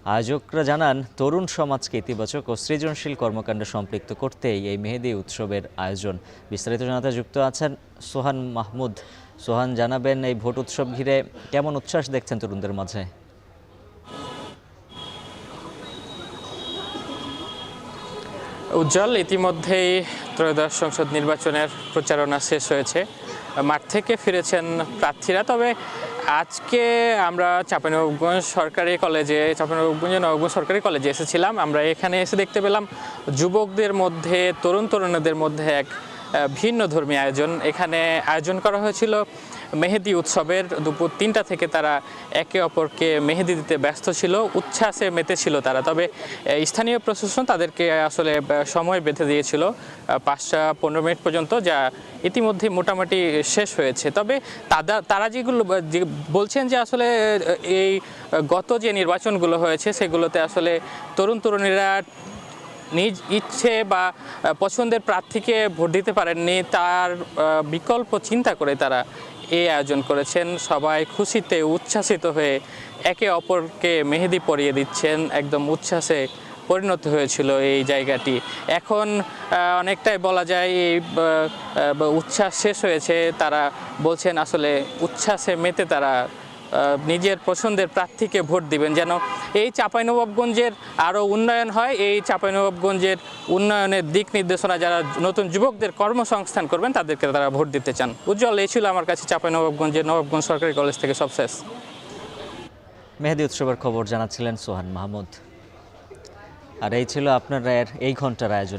আয়োজকরা জানান, তরুণ সমাজকে ইতিবাচক ও সৃজনশীল কর্মকাণ্ডে সম্পৃক্ত করতেই এই মেহেদি উৎসবের আয়োজন। বিস্তারিত জানাতে যুক্ত আছেন সোহান মাহমুদ। সোহান, জানাবেন এই ভোট উৎসব ঘিরে কেমন উচ্ছ্বাস দেখছেন তরুণদের মাঝে? উজ্জ্বল, ইতিমধ্যেই ত্রয়োদশ সংসদ নির্বাচনের প্রচারণা শেষ হয়েছে। মাঠ থেকে ফিরেছেন প্রার্থীরা। তবে আজকে আমরা চাঁপাইনবাবগঞ্জ নবাবগঞ্জ সরকারি কলেজে এসেছিলাম। আমরা এখানে এসে দেখতে পেলাম যুবকদের মধ্যে, তরুণদের মধ্যে এক ভিন্ন ধর্মী আয়োজন। এখানে আয়োজন করা হয়েছিল মেহেদি উৎসবের। দুপুর ৩টা থেকে তারা একে অপরকে মেহেদি দিতে ব্যস্ত ছিল, উচ্ছ্বাসে মেতেছিল তারা। তবে স্থানীয় প্রশাসন তাদেরকে আসলে সময় বেঁধে দিয়েছিল ৫টা ১৫ মিনিট পর্যন্ত, যা ইতিমধ্যে মোটামুটি শেষ হয়েছে। তবে তারা যেগুলো বলছেন যে আসলে এই গত যে নির্বাচনগুলো হয়েছে সেগুলোতে আসলে তরুণীরা নিজ ইচ্ছে বা পছন্দের প্রার্থীকে ভোট দিতে পারেননি, তার বিকল্প চিন্তা করে তারা এই আয়োজন করেছেন। সবাই খুশিতে উচ্ছ্বাসিত হয়ে একে অপরকে মেহেদি পরিয়ে দিচ্ছেন। একদম উচ্ছ্বাসে পরিণত হয়েছিল এই জায়গাটি। এখন অনেকটাই বলা যায় এই উচ্ছ্বাস শেষ হয়েছে। তারা বলছেন আসলে উচ্ছ্বাসে মেতে তারা নিজের পছন্দের প্রার্থীকে ভোট দিবেন, যেন এই চাঁপাইনবাবগঞ্জের আরও উন্নয়ন হয়। এই চাঁপাইনবাবগঞ্জের উন্নয়নের দিক নির্দেশনা যারা নতুন যুবকদের কর্মসংস্থান করবেন তাদেরকে তারা ভোট দিতে চান। উজ্জ্বল, এই ছিল আমার কাছে চাঁপাইনবাবগঞ্জের নবাবগঞ্জ সরকারি কলেজ থেকে সবশেষ। মেহেদি উৎসবের খবর জানাচ্ছিলেন সোহান মাহমুদ। আর এই ছিল আপনার এই ঘন্টার আয়োজন।